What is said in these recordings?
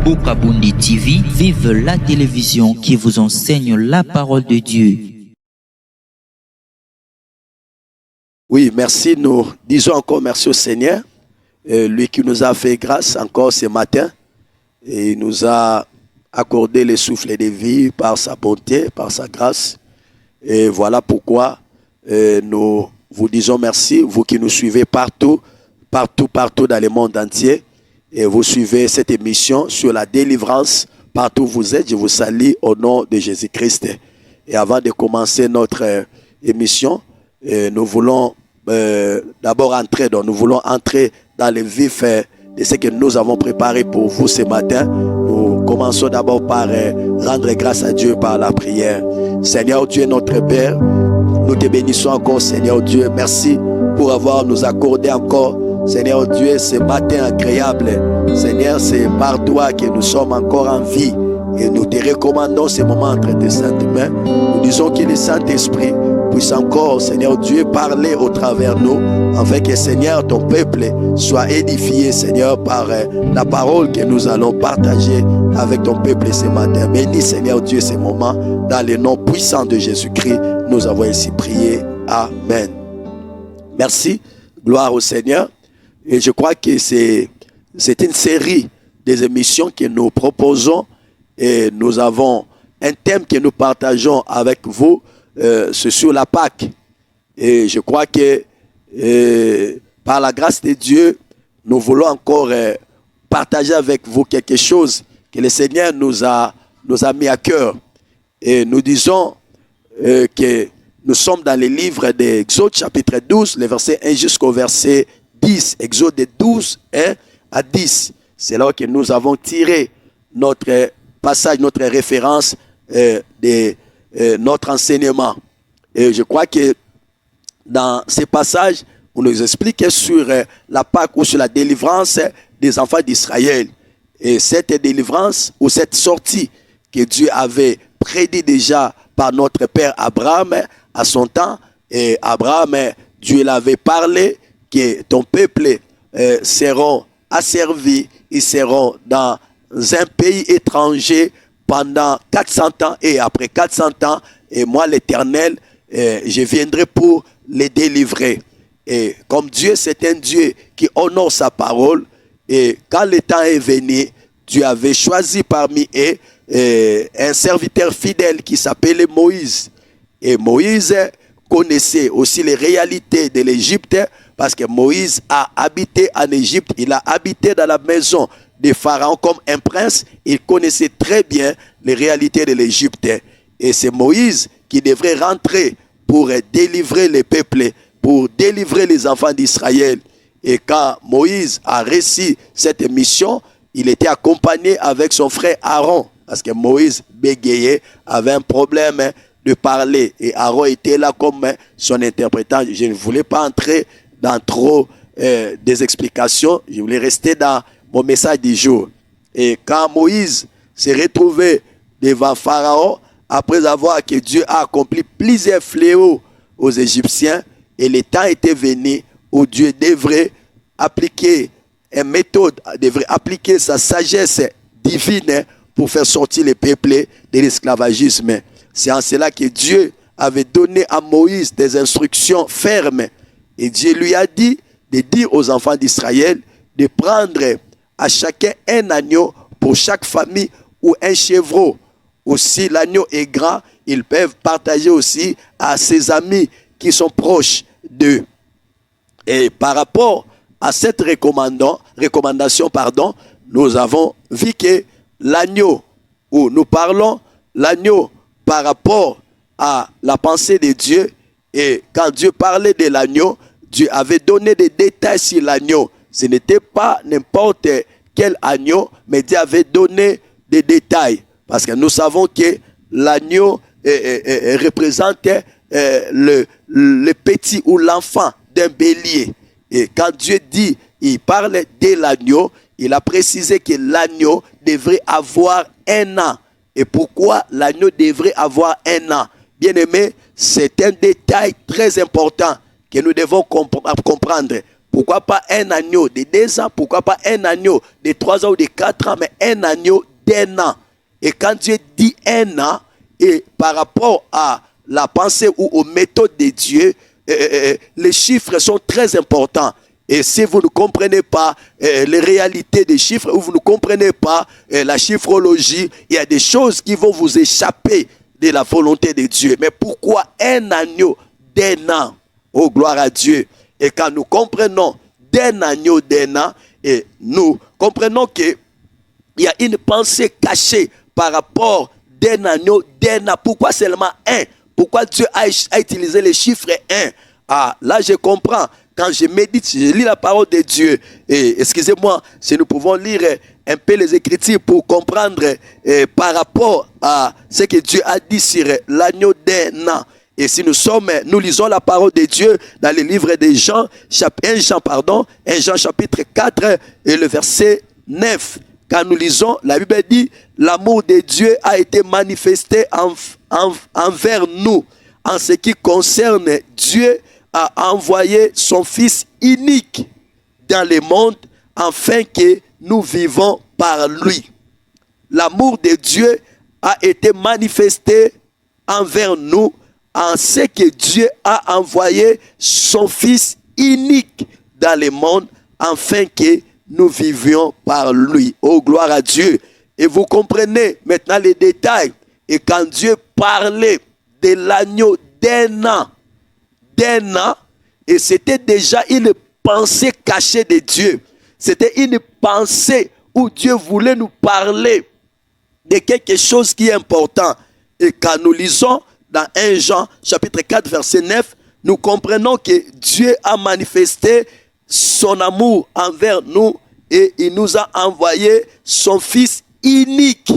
Bukabundi TV, vive la télévision qui vous enseigne la parole de Dieu. Oui, merci. Nous disons encore merci au Seigneur, lui qui nous a fait grâce encore ce matin et il nous a accordé le souffle de vie par sa bonté, par sa grâce. Et voilà pourquoi nous vous disons merci, vous qui nous suivez partout dans le monde entier. Et vous suivez cette émission sur la délivrance partout où vous êtes. Je vous salue au nom de Jésus-Christ. Et avant de commencer notre émission, nous voulons d'abord entrer dans le vif de ce que nous avons préparé pour vous ce matin. Nous commençons d'abord par rendre grâce à Dieu par la prière. Seigneur Dieu, notre Père, nous te bénissons encore, Seigneur Dieu. Merci pour avoir nous accordé encore, Seigneur Dieu, ce matin agréable. Seigneur, c'est par toi que nous sommes encore en vie. Et nous te recommandons ce moment entre tes saintes mains. Nous disons que le Saint-Esprit puisse encore, Seigneur Dieu, parler au travers nous, afin que, Seigneur, ton peuple soit édifié, Seigneur, par la parole que nous allons partager avec ton peuple ce matin. Bénis, Seigneur Dieu, ce moment. Dans le nom puissant de Jésus-Christ, nous avons ainsi prié. Amen. Merci. Gloire au Seigneur. Et je crois que c'est une série des émissions que nous proposons et nous avons un thème que nous partageons avec vous, c'est sur la Pâque. Et je crois que par la grâce de Dieu, nous voulons encore partager avec vous quelque chose que le Seigneur nous a mis à cœur. Et nous disons que nous sommes dans le livre d'Exode chapitre 12, le verset 1 jusqu'au verset 10, Exode 12, 1 à 10. C'est là que nous avons tiré notre passage, notre référence de notre enseignement. Et je crois que dans ces passages, on nous explique sur la Pâque ou sur la délivrance des enfants d'Israël. Et cette délivrance ou cette sortie que Dieu avait prédit déjà par notre père Abraham à son temps. Et Abraham, Dieu l'avait parlé que ton peuple seront asservis, ils seront dans un pays étranger pendant 400 ans et après 400 ans, et moi l'Éternel, je viendrai pour les délivrer. Et comme Dieu, c'est un Dieu qui honore sa parole, et quand le temps est venu, Dieu avait choisi parmi eux un serviteur fidèle qui s'appelait Moïse. Et Moïse connaissait aussi les réalités de l'Égypte, parce que Moïse a habité en Égypte, il a habité dans la maison de Pharaon comme un prince, il connaissait très bien les réalités de l'Égypte. Et c'est Moïse qui devrait rentrer pour délivrer les peuples, pour délivrer les enfants d'Israël. Et quand Moïse a réussi cette mission, il était accompagné avec son frère Aaron, parce que Moïse bégayait, avait un problème de parler. Et Aaron était là comme son interprétant. Je ne voulais pas entrer dans trop des explications. Je voulais rester dans mon message du jour. Et quand Moïse s'est retrouvé devant Pharaon, après avoir que Dieu a accompli plusieurs fléaux aux Égyptiens, et le temps était venu où Dieu devrait appliquer une méthode, devrait appliquer sa sagesse divine pour faire sortir les peuples de l'esclavagisme. C'est en cela que Dieu avait donné à Moïse des instructions fermes. Et Dieu lui a dit de dire aux enfants d'Israël de prendre à chacun un agneau pour chaque famille ou un chevreau. Ou si l'agneau est grand, ils peuvent partager aussi à ses amis qui sont proches d'eux. Et par rapport à cette recommandation, nous avons vu que l'agneau, où nous parlons, l'agneau par rapport à la pensée de Dieu, et quand Dieu parlait de l'agneau, Dieu avait donné des détails sur l'agneau. Ce n'était pas n'importe quel agneau, mais Dieu avait donné des détails. Parce que nous savons que l'agneau représente le petit ou l'enfant d'un bélier. Et quand Dieu dit, il parle de l'agneau, il a précisé que l'agneau devrait avoir un an. Et pourquoi l'agneau devrait avoir un an? Bien aimé, c'est un détail très important que nous devons comprendre. Pourquoi pas un agneau de 2 ans? Pourquoi pas un agneau de 3 ans ou de 4 ans? Mais un agneau d'1 an. Et quand Dieu dit 1 an, et par rapport à la pensée ou aux méthodes de Dieu, les chiffres sont très importants. Et si vous ne comprenez pas les réalités des chiffres, ou vous ne comprenez pas la chiffrologie, il y a des choses qui vont vous échapper de la volonté de Dieu. Mais pourquoi un agneau d'1 an? Oh, gloire à Dieu. Et quand nous comprenons d'un agneau d'1 an, et nous comprenons qu'il y a une pensée cachée par rapport d'un agneau d'1 an. Pourquoi seulement 1? Pourquoi Dieu a utilisé le chiffre 1? Ah, là je comprends. Quand je médite, je lis la parole de Dieu. Et excusez-moi, si nous pouvons lire un peu les Écritures pour comprendre par rapport à ce que Dieu a dit sur l'agneau d'1 an. Et si nous lisons la parole de Dieu dans le livre de Jean, 1 Jean chapitre 4 et le verset 9. Quand nous lisons, la Bible dit, l'amour de Dieu a été manifesté envers nous. En ce qui concerne Dieu, a envoyé son Fils unique dans le monde afin que nous vivons par lui. L'amour de Dieu a été manifesté envers nous en ce que Dieu a envoyé son Fils unique dans le monde afin que nous vivions par lui. Oh, gloire à Dieu. Et vous comprenez maintenant les détails. Et quand Dieu parlait de l'agneau d'1 an, et c'était déjà une pensée cachée de Dieu. C'était une pensée où Dieu voulait nous parler de quelque chose qui est important. Et quand nous lisons dans 1 Jean chapitre 4 verset 9, nous comprenons que Dieu a manifesté son amour envers nous et il nous a envoyé son Fils unique.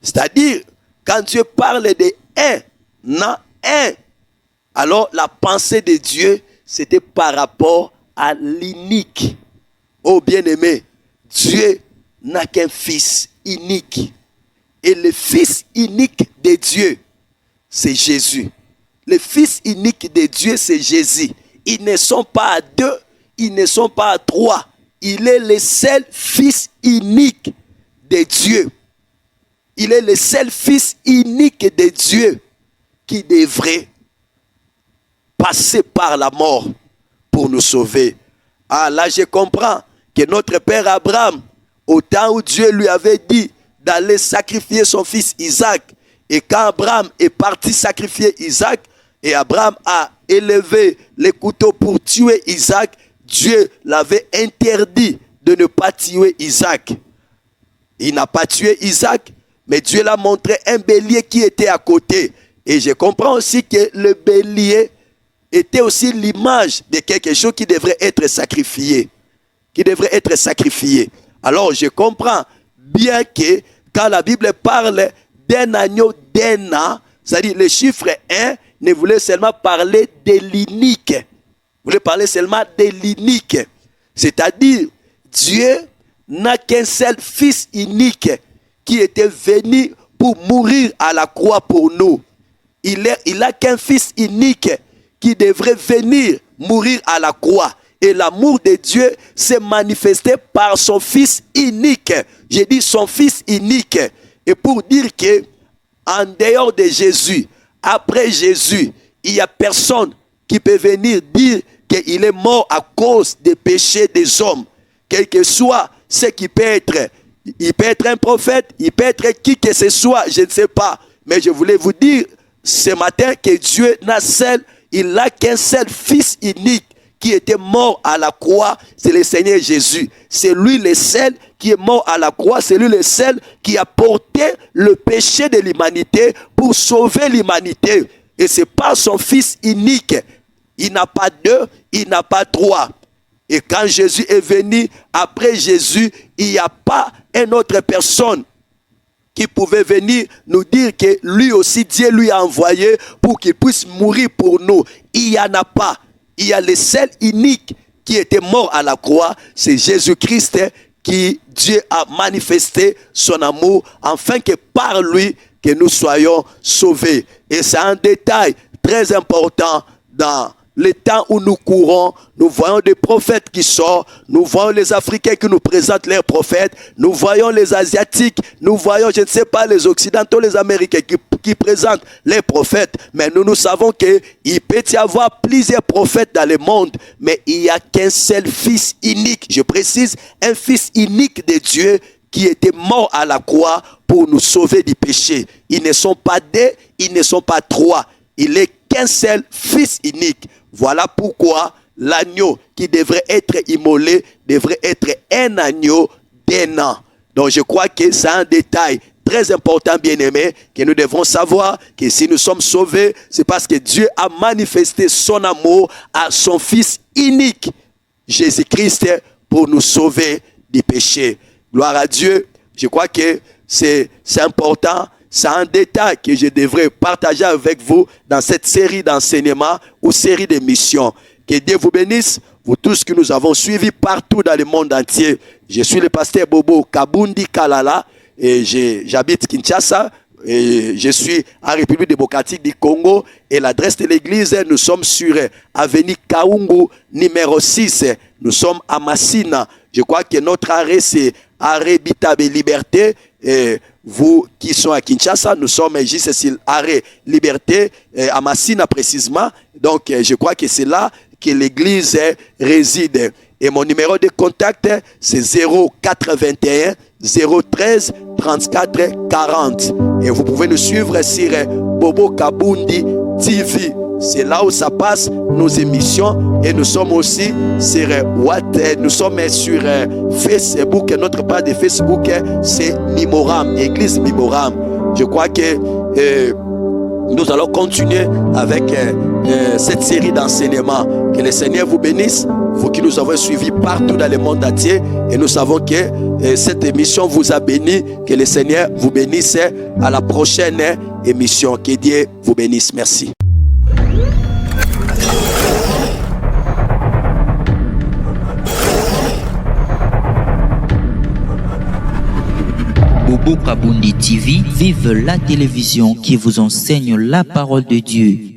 C'est-à-dire, quand Dieu parle de un, alors la pensée de Dieu, c'était par rapport à l'unique. Oh bien-aimé, Dieu n'a qu'un Fils unique. Et le Fils unique de Dieu, c'est Jésus. Le Fils unique de Dieu, c'est Jésus. Ils ne sont pas à 2, ils ne sont pas à 3. Il est le seul Fils unique de Dieu. Il est le seul Fils unique de Dieu qui devrait passer par la mort pour nous sauver. Ah, là je comprends que notre père Abraham, au temps où Dieu lui avait dit d'aller sacrifier son fils Isaac, et quand Abraham est parti sacrifier Isaac, et Abraham a élevé les couteaux pour tuer Isaac, Dieu l'avait interdit de ne pas tuer Isaac. Il n'a pas tué Isaac, mais Dieu l'a montré un bélier qui était à côté. Et je comprends aussi que le bélier était aussi l'image de quelque chose qui devrait être sacrifié. Alors je comprends bien que quand la Bible parle d'un agneau d'1 an, c'est-à-dire le chiffre 1 ne voulait seulement parler de l'unique. Voulait parler seulement de l'unique. C'est-à-dire, Dieu n'a qu'un seul Fils unique qui était venu pour mourir à la croix pour nous. Il n'a qu'un Fils unique qui devrait venir mourir à la croix. Et l'amour de Dieu s'est manifesté par son Fils unique. J'ai dit son Fils unique. Et pour dire que, en dehors de Jésus, après Jésus, il n'y a personne qui peut venir dire qu'il est mort à cause des péchés des hommes. Quel que soit ce qui peut être. Il peut être un prophète, il peut être qui que ce soit, je ne sais pas. Mais je voulais vous dire ce matin que Dieu il n'a qu'un seul Fils unique qui était mort à la croix, c'est le Seigneur Jésus. C'est lui le seul qui est mort à la croix, c'est lui le seul qui a porté le péché de l'humanité pour sauver l'humanité. Et c'est par son Fils unique. Il n'a pas 2, il n'a pas 3. Et quand Jésus est venu, après Jésus, il n'y a pas une autre personne qui pouvait venir nous dire que lui aussi, Dieu lui a envoyé pour qu'il puisse mourir pour nous. Il n'y en a pas. Il y a le seul unique qui était mort à la croix, c'est Jésus-Christ qui Dieu a manifesté son amour afin que par lui que nous soyons sauvés. Et c'est un détail très important dans le temps où nous courons, nous voyons des prophètes qui sortent, nous voyons les Africains qui nous présentent leurs prophètes, nous voyons les Asiatiques, nous voyons, je ne sais pas, les Occidentaux, les Américains qui présentent les prophètes. Mais nous savons qu'il peut y avoir plusieurs prophètes dans le monde, mais il n'y a qu'un seul Fils unique. Je précise, un Fils unique de Dieu qui était mort à la croix pour nous sauver du péché. Ils ne sont pas deux, ils ne sont pas trois. Il est qu'un seul Fils unique. Voilà pourquoi l'agneau qui devrait être immolé devrait être un agneau d'un an. Donc je crois que c'est un détail très important, bien-aimé, que nous devons savoir que si nous sommes sauvés, c'est parce que Dieu a manifesté son amour à son Fils unique, Jésus-Christ, pour nous sauver du péché. Gloire à Dieu. Je crois que c'est important. C'est un détail que je devrais partager avec vous dans cette série d'enseignements ou série d'émissions. Que Dieu vous bénisse, vous tous que nous avons suivis partout dans le monde entier. Je suis le pasteur Bobo Kabundi Kalala et j'habite Kinshasa. Et je suis en République démocratique du Congo et l'adresse de l'église, nous sommes sur avenue Kaungu numéro 6. Nous sommes à Massina. Je crois que notre arrêt c'est arrêt Bitabe Liberté. Et vous qui sont à Kinshasa, nous sommes juste sur arrêt Liberté, à Massina précisément. Donc je crois que c'est là que l'église réside. Et mon numéro de contact c'est 081 013 34 40. Et vous pouvez nous suivre sur Bobo Kabundi TV. C'est là où ça passe nos émissions. Et nous sommes aussi sur nous sommes sur Facebook. Notre page de Facebook, c'est Mimoram, Église Mimoram. Je crois que nous allons continuer avec cette série d'enseignements. Que le Seigneur vous bénisse, vous qui nous avez suivis partout dans le monde entier. Et nous savons que cette émission vous a béni. Que le Seigneur vous bénisse. À la prochaine émission. Que Dieu vous bénisse. Merci. Bobo Kabundi TV, vive la télévision qui vous enseigne la parole de Dieu.